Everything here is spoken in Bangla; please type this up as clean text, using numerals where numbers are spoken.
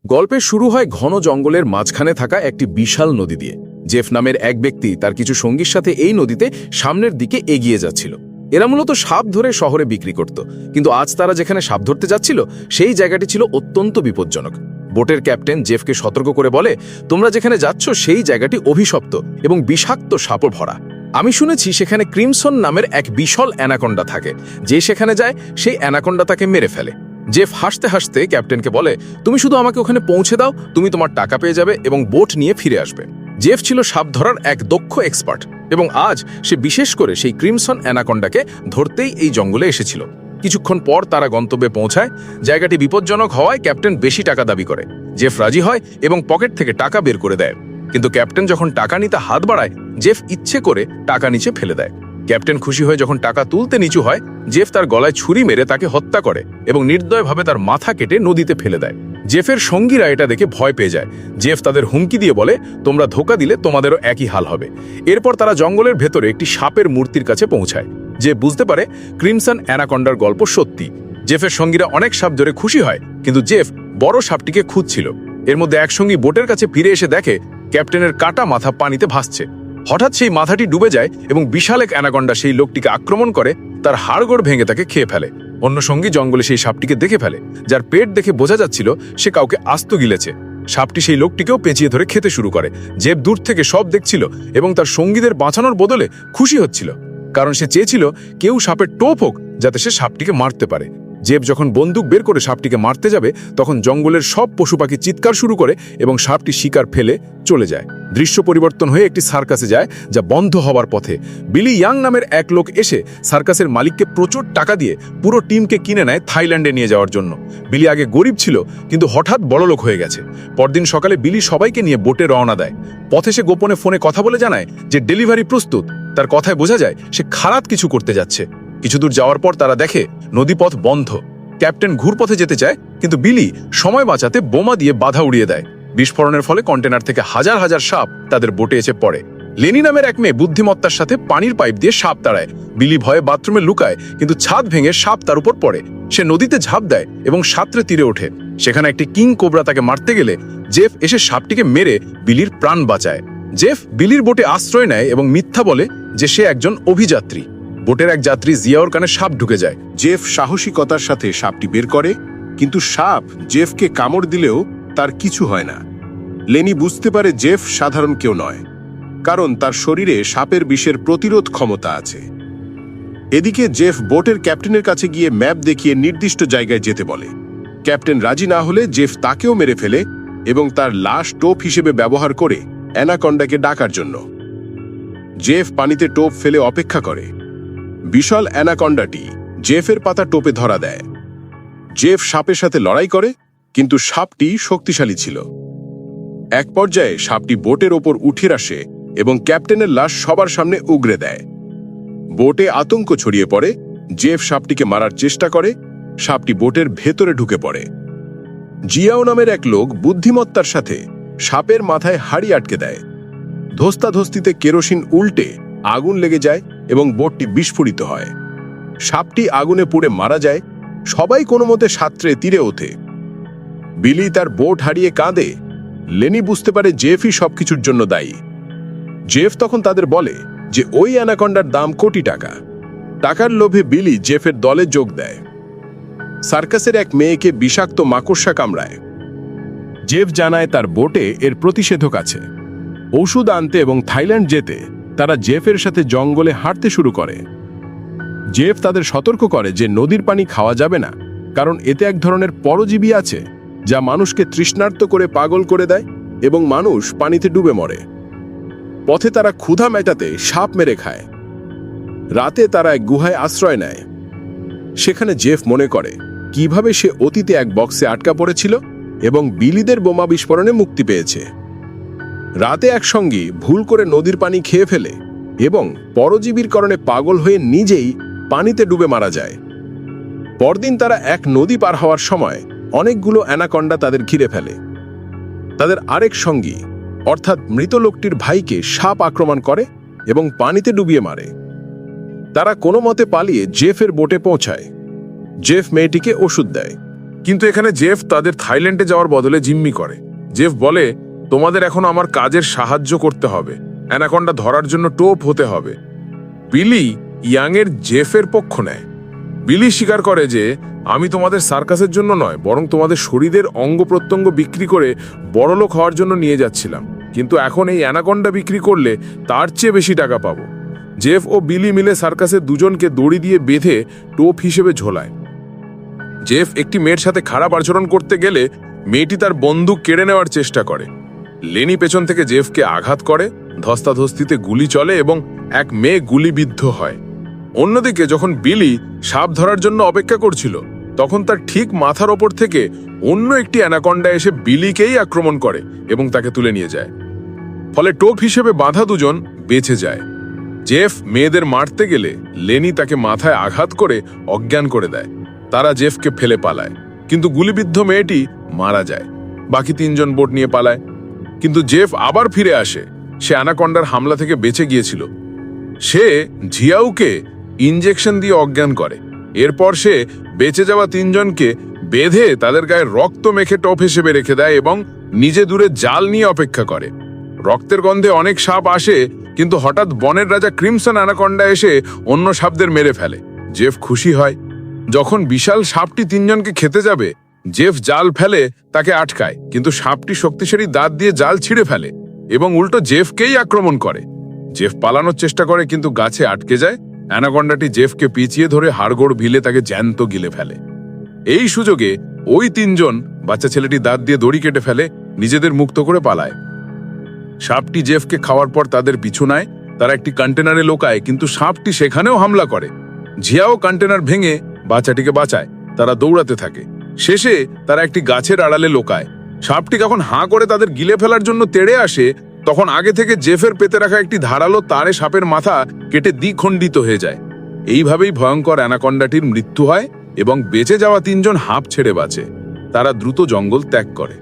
গল্পের শুরু হয় ঘন জঙ্গলের মাঝখানে থাকা একটি বিশাল নদী দিয়ে। জেফ নামের এক ব্যক্তি তার কিছু সঙ্গীর সাথে এই নদীতে সামনের দিকে এগিয়ে যাচ্ছিল। এরা মূলত সাপ ধরে শহরে বিক্রি করত, কিন্তু আজ তারা যেখানে সাপ ধরতে যাচ্ছিল সেই জায়গাটি ছিল অত্যন্ত বিপজ্জনক। বোটের ক্যাপ্টেন জেফকে সতর্ক করে বলে, তোমরা যেখানে যাচ্ছ সেই জায়গাটি অভিশপ্ত এবং বিষাক্ত সাপও ভরা। আমি শুনেছি সেখানে ক্রিমসন নামের এক বিশাল অ্যানাকন্ডা থাকে, যে সেখানে যায় সেই অ্যানাকন্ডা তাকে মেরে ফেলে। জেফ হাসতে হাসতে ক্যাপ্টেনকে বলে, তুমি শুধু আমাকে ওখানে পৌঁছে দাও, তুমি তোমার টাকা পেয়ে যাবে এবং বোট নিয়ে ফিরে আসবে। জেফ ছিল সাপ ধরার এক দক্ষ এক্সপার্ট এবং আজ সে বিশেষ করে সেই ক্রিমসন অ্যানাকন্ডাকে ধরতেই এই জঙ্গলে এসেছিল। কিছুক্ষণ পর তারা গন্তব্যে পৌঁছায়। জায়গাটি বিপজ্জনক হওয়ায় ক্যাপ্টেন বেশি টাকা দাবি করে। জেফ রাজি হয় এবং পকেট থেকে টাকা বের করে দেয়, কিন্তু ক্যাপ্টেন যখন টাকা নিতে হাত বাড়ায় জেফ ইচ্ছে করে টাকা নিচে ফেলে দেয়। ক্যাপ্টেন খুশি হয়ে যখন টাকা তুলতে নিচু হয়, জেফ তার গলায় ছুরি মেরে তাকে হত্যা করে এবং নির্দয়ভাবে তার মাথা কেটে নদীতে ফেলে দেয়। জেফের সঙ্গীরা এটা দেখে ভয় পেয়ে যায়। জেফ তাদের হুমকি দিয়ে বলে, তোমরা ধোঁকা দিলে তোমাদেরও একই হাল হবে। এরপর তারা জঙ্গলের ভেতরে একটি সাপের মূর্তির কাছে পৌঁছায়। জেফ বুঝতে পারে ক্রিমসন অ্যানাকন্ডার গল্প সত্যি। জেফের সঙ্গীরা অনেক সাপ ধরে খুশি হয়, কিন্তু জেফ বড় সাপটিকে খুঁজছিল। এর মধ্যে এক সঙ্গী বোটের কাছে ফিরে এসে দেখে ক্যাপ্টেনের কাটা মাথা পানিতে ভাসছে। হঠাৎ সেই মাথাটি ডুবে যায় এবং বিশাল এক অ্যানাকন্ডা সেই লোকটিকে আক্রমণ করে, তার হাড়গোড় ভেঙে তাকে খেয়ে ফেলে। অন্য সঙ্গী জঙ্গলে সেই সাপটিকে দেখে ফেলে, যার পেট দেখে বোঝা যাচ্ছিল সে কাউকে আস্ত গিলেছে। সাপটি সেই লোকটিকেও পেঁচিয়ে ধরে খেতে শুরু করে। জেফ দূর থেকে সব দেখছিল এবং তার সঙ্গীদের বাঁচানোর বদলে খুশি হচ্ছিল, কারণ সে চেয়েছিল কেউ সাপের টোপ হোক যাতে সে সাপটিকে মারতে পারে। জেফ যখন বন্দুক বের করে সাপটিকে মারতে যাবে, তখন জঙ্গলের সব পশু পাখি চিৎকার শুরু করে এবং সাপটি শিকার ফেলে চলে যায়। দৃশ্য পরিবর্তন হয়ে একটি সার্কাসে যায়, যা বন্ধ হওয়ার পথে। বিলি ইয়াং নামের এক লোক এসে সার্কাসের মালিককে প্রচুর টাকা দিয়ে পুরো টিমকে কিনে নেয় থাইল্যান্ডে নিয়ে যাওয়ার জন্য। বিলি আগে গরিব ছিল, কিন্তু হঠাৎ বড়লোক হয়ে গেছে। পরদিন সকালে বিলি সবাইকে নিয়ে বোটে রওনা দেয়। পথে সে গোপনে ফোনে কথা বলে জানায় যে ডেলিভারি প্রস্তুত। তার কথায় বোঝা যায় সে খারাপ কিছু করতে যাচ্ছে। কিছুদূর যাওয়ার পর তারা দেখে নদীপথ বন্ধ। ক্যাপ্টেন ঘুরপথে যেতে চায়, কিন্তু বিলি সময় বাঁচাতে বোমা দিয়ে বাধা উড়িয়ে দেয়। বিস্ফোরণের ফলে কন্টেনার থেকে হাজার হাজার সাপ তাদের বোটে এসে পড়ে। লেনি নামের এক মেয়ে বুদ্ধিমত্তার সাথে পানির পাইপ দিয়ে সাপ তাড়ায়। বিলি ভয়ে বাথরুমে লুকায়, কিন্তু ছাদ ভেঙে সাপ তার উপর পড়ে। সে নদীতে ঝাঁপ দেয় এবং সাঁতরে তীরে ওঠে। সেখানে একটি কিং কোবরা তাকে মারতে গেলে জেফ এসে সাপটিকে মেরে বিলির প্রাণ বাঁচায়। জেফ বিলির বোটে আশ্রয় নেয় এবং মিথ্যা বলে যে সে একজন অভিযাত্রী। বোটের এক যাত্রী জিয়াওর কানে সাপ ঢুকে যায়। জেফ সাহসিকতার সাথে সাপটি বের করে, কিন্তু সাপ জেফকে কামড় দিলেও তার কিছু হয় না। লেনি বুঝতে পারে জেফ সাধারণ কেউ নয়, কারণ তার শরীরে সাপের বিষের প্রতিরোধ ক্ষমতা আছে। এদিকে জেফ বোটের ক্যাপ্টেনের কাছে গিয়ে ম্যাপ দেখিয়ে নির্দিষ্ট জায়গায় যেতে বলে। ক্যাপ্টেন রাজি না হলে জেফ তাকেও মেরে ফেলে এবং তার লাশ টোপ হিসেবে ব্যবহার করে অ্যানাকন্ডাকে ডাকার জন্য। জেফ পানিতে টোপ ফেলে অপেক্ষা করে। বিশাল অ্যানাকন্ডাটি জেফের পাতা টোপে ধরা দেয়। জেফ সাপের সাথে লড়াই করে, কিন্তু সাপটি শক্তিশালী ছিল। এক পর্যায়ে সাপটি বোটের ওপর উঠে আসে এবং ক্যাপ্টেনের লাশ সবার সামনে উগরে দেয়। বোটে আতঙ্ক ছড়িয়ে পড়ে। জেফ সাপটিকে মারার চেষ্টা করে। সাপটি বোটের ভেতরে ঢুকে পড়ে। জিয়াও নামের এক লোক বুদ্ধিমত্তার সাথে সাপের মাথায় হাড়ি আটকে দেয়। ধস্তাধস্তিতে কেরোসিন উল্টে আগুন লেগে যায় এবং বোটটি বিস্ফোরিত হয়। সাপটি আগুনে পুড়ে মারা যায়। সবাই কোনো মতে সাঁতরে তীরে ওঠে। বিলি তার বোট হারিয়ে কাঁদে। লেনি বুঝতে পারে জেফই সবকিছুর জন্য দায়ী। জেফ তখন তাদের বলে যে ওই অ্যানাকন্ডার দাম কোটি টাকা। টাকার লোভে বিলি জেফের দলে যোগ দেয়। সার্কাসের এক মেয়েকে বিষাক্ত মাকড়সা কামড়ায়। জেফ জানায় তার বোটে এর প্রতিষেধক আছে। ওষুধ আনতে এবং থাইল্যান্ড যেতে তারা জেফের সাথে জঙ্গলে হাঁটতে শুরু করে। জেফ তাদের সতর্ক করে যে নদীর পানি খাওয়া যাবে না, কারণ এতে এক ধরনের পরজীবী আছে যা মানুষকে তৃষ্ণার্ত করে পাগল করে দেয় এবং মানুষ পানিতে ডুবে মরে। পথে তারা ক্ষুধা মেটাতে সাপ মেরে খায়। রাতে তারা এক গুহায় আশ্রয় নেয়। সেখানে জেফ মনে করে কিভাবে সে অতীতে এক বক্সে আটকা পড়েছিল এবং বিলিদের বোমা বিস্ফোরণে মুক্তি পেয়েছে। রাতে এক সঙ্গী ভুল করে নদীর পানি খেয়ে ফেলে এবং পরজীবীর কারণে পাগল হয়ে নিজেই পানিতে ডুবে মারা যায়। পরদিন তারা এক নদী পার হওয়ার সময় অনেকগুলো অ্যানাকন্ডা তাদের ঘিরে ফেলে। তাদের আরেক সঙ্গী অর্থাৎ মৃত লোকটির ভাইকে সাপ আক্রমণ করে এবং পানিতে ডুবিয়ে মারে। তারা কোনো মতে পালিয়ে জেফের বোটে পৌঁছায়। জেফ মেয়েটিকে ওষুধ দেয়। কিন্তু এখানে জেফ তাদের থাইল্যান্ডে যাওয়ার বদলে জিম্মি করে। জেফ বলে, তোমাদের এখন আমার কাজের সাহায্য করতে হবে, অ্যানাকন্ডা ধরার জন্য টোপ হতে হবে। বিলি ইয়াংয়ের জেফের পক্ষ নেয়। বিলি স্বীকার করে যে, আমি তোমাদের সার্কাসের জন্য নয়, বরং তোমাদের শরীরের অঙ্গ প্রত্যঙ্গ বিক্রি করে বড়লোক হওয়ার জন্য নিয়ে যাচ্ছিলাম, কিন্তু এখন এই অ্যানাকন্ডা বিক্রি করলে তার চেয়ে বেশি টাকা পাবো। জেফ ও বিলি মিলে সার্কাসের দুজনকে দড়ি দিয়ে বেঁধে টোপ হিসেবে ঝোলায়। জেফ একটি মেয়ের সাথে খারাপ আচরণ করতে গেলে মেয়েটি তার বন্দুক কেড়ে নেওয়ার চেষ্টা করে। লেনি পেছন থেকে জেফকে আঘাত করে, ধস্তাধস্তিতে গুলি চলে এবং এক মেয়ে গুলিবিদ্ধ হয়। অন্যদিকে যখন বিলি সাপ ধরার জন্য অপেক্ষা করছিল, তখন তার ঠিক মাথার ওপর থেকে অন্য একটি অ্যানাকন্ডা এসে বিলিকেই আক্রমণ করে এবং তাকে তুলে নিয়ে যায়। ফলে টোপ হিসেবে বাঁধা দুজন বেঁচে যায়। জেফ মেয়েদের মারতে গেলে লেনি তাকে মাথায় আঘাত করে অজ্ঞান করে দেয়। তারা জেফকে ফেলে পালায়, কিন্তু গুলিবিদ্ধ মেয়েটি মারা যায়। বাকি তিনজন বোট নিয়ে পালায়, কিন্তু জেফ আবার ফিরে আসে। সে অ্যানাকন্ডার হামলা থেকে বেঁচে গিয়েছিল। সে ঝিয়াউকে ইনজেকশন দিয়ে অজ্ঞান করে। এরপর সে বেঁচে যাওয়া তিনজনকে বেঁধে তাদের গায়ে রক্ত মেখে টোপ হিসেবে রেখে দেয় এবং নিজে দূরে জাল নিয়ে অপেক্ষা করে। রক্তের গন্ধে অনেক সাপ আসে, কিন্তু হঠাৎ বনের রাজা ক্রিমসন অ্যানাকন্ডা এসে অন্য সাপদের মেরে ফেলে। জেফ খুশি হয়। যখন বিশাল সাপটি তিনজনকে খেতে যাবে, জেফ জাল ফেলে তাকে আটকায়, কিন্তু সাপটি শক্তিশালী দাঁত দিয়ে জাল ছিঁড়ে ফেলে এবং উল্টো জেফকেই আক্রমণ করে। জেফ পালানোর চেষ্টা করে, কিন্তু গাছে আটকে যায়। অ্যানাকন্ডাটি জেফকে পিছিয়ে ধরে হাড়গোড় ভিলে তাকে জ্যান্ত গিলে ফেলে। এই সুযোগে ওই তিনজন বাচ্চা ছেলেটি দাঁত দিয়ে দড়ি কেটে ফেলে, নিজেদের মুক্ত করে পালায়। সাপটি জেফকে খাওয়ার পর তাদের পিছু নেয়। তারা একটি কন্টেনারে লোকায়, কিন্তু সাপটি সেখানেও হামলা করে। ঝিয়াও কন্টেনার ভেঙে বাচ্চাটিকে বাঁচায়। তারা দৌড়াতে থাকে। শেষে তারা একটি গাছের আড়ালে লোকায়। সাপটি যখন হাঁ করে তাদের গিলে ফেলার জন্য তেড়ে আসে, তখন আগে থেকে জেফের পেতে রাখা একটি ধারালো তারে সাপের মাথা কেটে দ্বিখণ্ডিত হয়ে যায়। এইভাবেই ভয়ঙ্কর অ্যানাকন্ডাটির মৃত্যু হয় এবং বেঁচে যাওয়া তিনজন হাঁপ ছেড়ে বাঁচে। তারা দ্রুত জঙ্গল ত্যাগ করে।